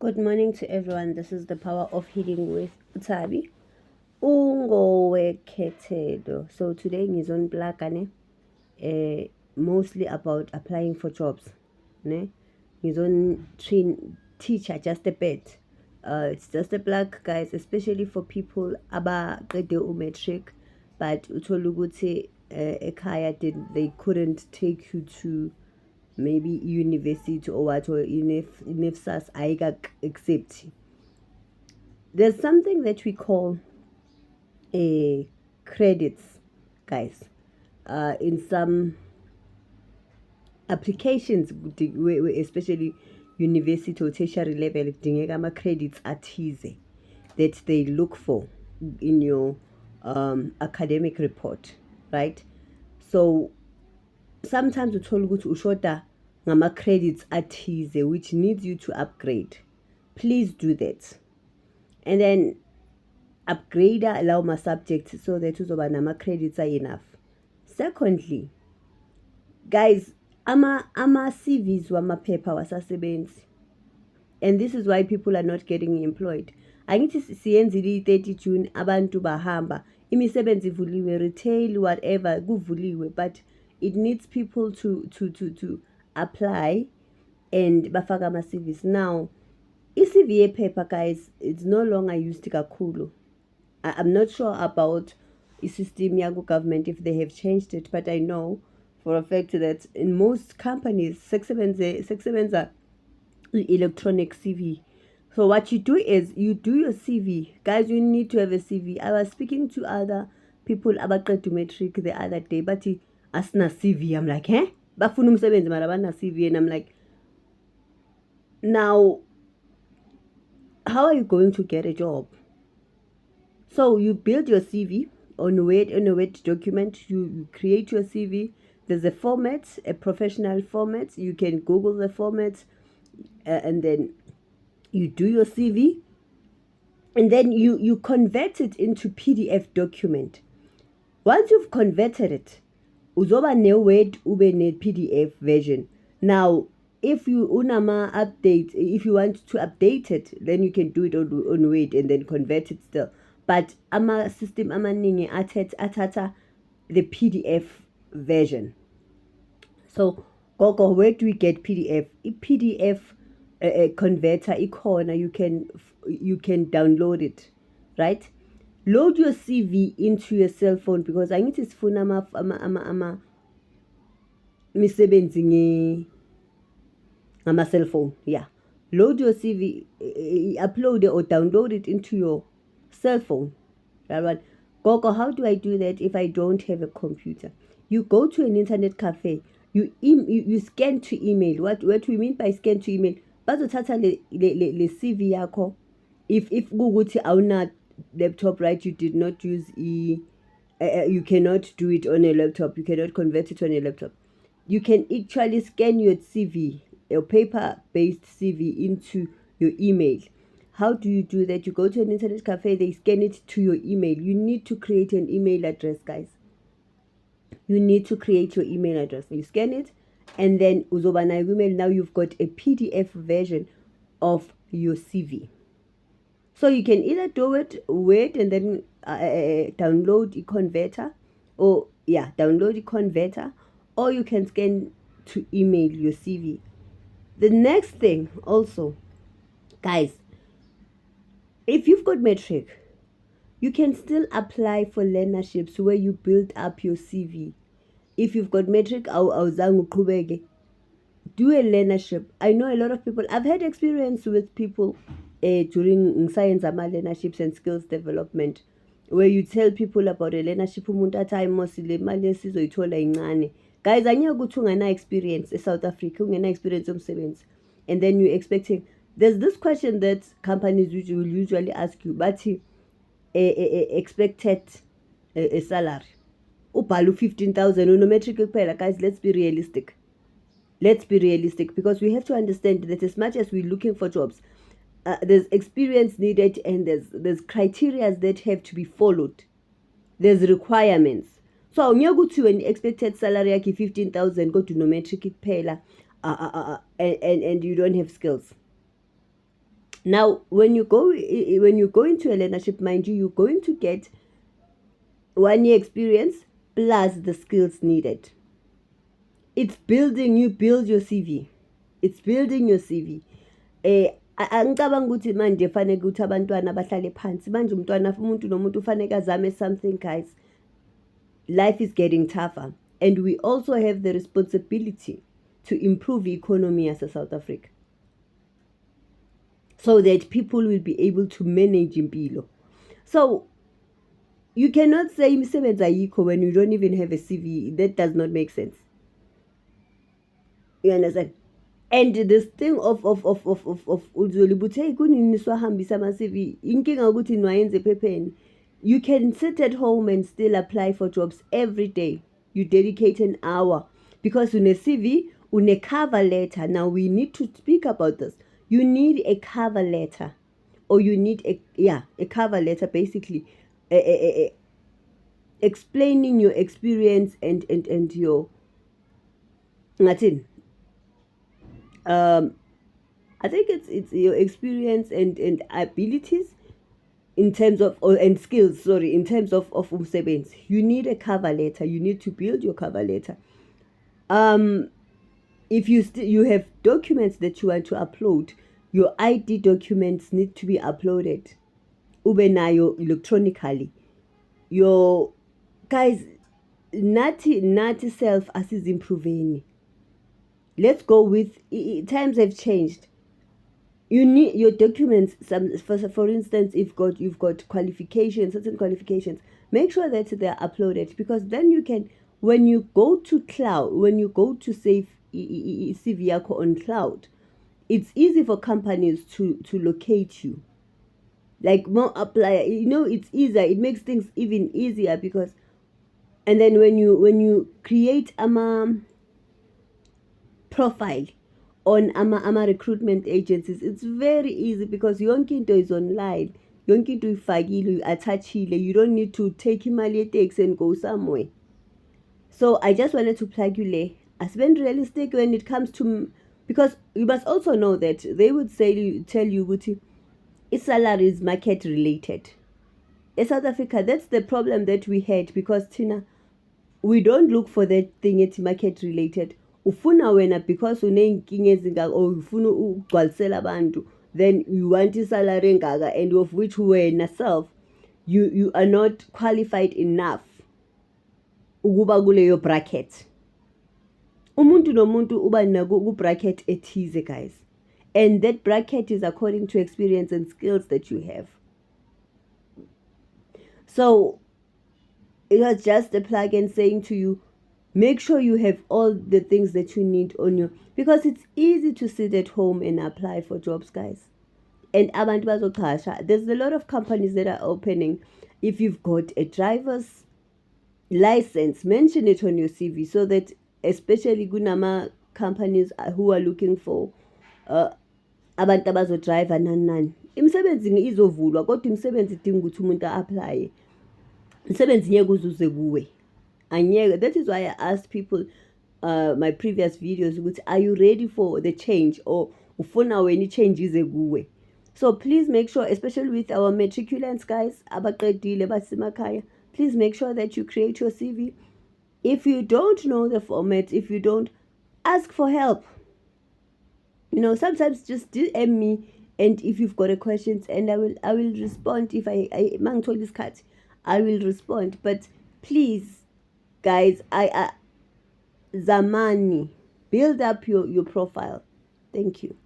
Good morning to everyone. This is the Power of Healing with Utabi. Ungowekhetelo. So today is on Blakane, mostly about applying for jobs. Ne? Is on teacher just a bit. It's just a black guys, especially for people abaqede umetric, but uthola ukuthi ekhaya they couldn't take you to maybe university or what, or if SAS ayika accept. There's something that we call a credits, guys. In some applications, especially university or tertiary level, kudingeka credits athize that they look for in your academic report, right? So sometimes uthola ukuthi ushoda ngama-credits athize which needs you to upgrade. Please do that. And then upgrade lawo ma-subjects so that uzoba nama-credits are-enough. Secondly, guys, ama-CVs wamaphepha wasasebenzi. And this is why people are not getting employed. Angithi siyenzile i-30 June abantu bahamba, imisebenzi ivuliwe, retail, whatever, kuvuliwe, but it needs people to apply and bafaka ama-CVs. Now, i-CV yephepha, guys, it's no longer used kakhulu. I'm not sure about i-system yaku government if they have changed it, but I know for a fact that in most companies sekusebenza electronic CV. So what you do is you do your CV. Guys, you need to have a CV. I was speaking to other people abaqeda matric the other day, but asina CV. I'm like, bafuna umsebenzi mara bana CV, and I'm like, now how are you going to get a job? So you build your CV on a Word document. You create your CV. There's a format, a professional format. You can Google the format, and then you do your CV, and then you convert it into PDF document. Once you've converted it, uzoba ne Word ube ne PDF version. Now, if you unama update, if you want to update it, then you can do it on Word and then convert it still. But ama system amaningi athatha the PDF version. So gogo, where do we get PDF? PDF converter ikhona, you can download it, right? Load your CV into your cell phone, because I need to phone ama misebenzi ngama cell phone. Yeah, load your CV, upload it or download it into your cell phone. Right? Gogo, how do I do that if I don't have a computer? You go to an internet cafe. You scan to email. What we mean by scan to email? Bazothatha le CV yakho. If kuguthi awuna laptop, right? You did not use you cannot do it on a laptop. You cannot convert it on a laptop. You can actually scan your CV, your paper-based CV, into your email. How do you do that? You go to an internet cafe, they scan it to your email. You need to create an email address, guys. You need to create your email address. You scan it, and then uzobana email. Now you've got a PDF version of your CV. So you can either do it, wait, and then download a converter, or download a converter, or you can scan to email your CV. The next thing also, guys, if you've got matric, you can still apply for learnerships where you build up your CV. If you've got matric, awuzange uqhubeke, do a learnership. I know a lot of people. I've had experience with people during science learnerships and skills development, where you tell people about a learnership umuntu athi ayimosile imali esizoyithola incane. Guys, angeke ukuthi ungena experience eSouth Africa, ungena experience yomsebenzi, and then you're expecting. There's this question that companies will usually ask you, but expected a salary. Ubhala 15,000 unometric kuphela. Guys, let's be realistic. Let's be realistic, because we have to understand that as much as we're looking for jobs, there's experience needed, and there's criteria that have to be followed. There's requirements. So when expected salary yakhe 15,000 go to no metric kuphela, and you don't have skills. Now, when you go into a learnership, mind you, you're going to get 1 year experience plus the skills needed. It's building, you build your CV. It's building your CV. Angicabanga ukuthi manje fanele ukuthi abantwana bahlale phansi. Manje umuntu nomuntu ufanele azame something, guys. Life is getting tougher, and we also have the responsibility to improve the economy as a South Africa, so that people will be able to manage impilo. So you cannot say imisebenzi ayikho when you don't even have a CV. That does not make sense. You understand? And this thing of uzolibuthe hey kunini swahambisa ama-CV, inkinga ukuthi niwayenze ephepheni. You can sit at home and still apply for jobs every day. You dedicate an hour because une-CV, une-cover letter. Now we need to speak about this. You need a cover letter, or you need a cover letter, basically explaining your experience and your ngathini. I think it's your experience and abilities in terms of and skills, sorry, in terms of umsebenzi. You need a cover letter. You need to build your cover letter. If you have documents that you want to upload, your ID documents need to be uploaded ube nayo electronically. Your guys, nathi self asizimproveni. Let's go with times have changed. You need your documents. For instance, if you've got qualifications, certain qualifications, make sure that they're uploaded, because then you can, when you go to cloud, when you go to save CV yako on cloud, it's easy for companies to locate you. Like more apply, it's easier. It makes things even easier because, and then when you create profile on ama recruitment agencies, it's very easy because yonke into is online. Yonke into ifakile, attachile. You don't need to take imali yeteksi and go somewhere. So I just wanted to plug you there. As been realistic when it comes to, because you must also know that they would tell you ukuthi salary is market related. In South Africa, that's the problem that we had, because Tina, we don't look for that thing it's market related. Ufuna wena because unenkinga ezingaka, or ufuna ugcwalisela abantu, then you want isalary engaka, and of which wena self you are not qualified enough ukuba kuleyo bracket. Umuntu nomuntu uba naku bracket ethize, guys, and that bracket is according to experience and skills that you have. So it was just a plug-in saying to you, make sure you have all the things that you need on you, because it's easy to sit at home and apply for jobs, guys. And abantu bazoqasha. There's a lot of companies that are opening. If you've got a driver's license, mention it on your CV, so that especially kunama companies who are looking for abantu abazodriva nani. Imisebenzi izovulwa, kodwa imisebenzi idinga ukuthi umuntu apply. Imisebenzi ngeke uzuze kuwe. That is why I asked people my previous videos, are you ready for the change, or ufuna wena change ize kuwe? So please make sure, especially with our matriculants, guys, abaqedile basemakhaya, please make sure that you create your CV. If you don't know the format, if you don't, ask for help. Sometimes just DM me, and if you've got a questions, and I will respond. If I told this cut, I will respond. But please, guys, Zamani, build up your profile. Thank you.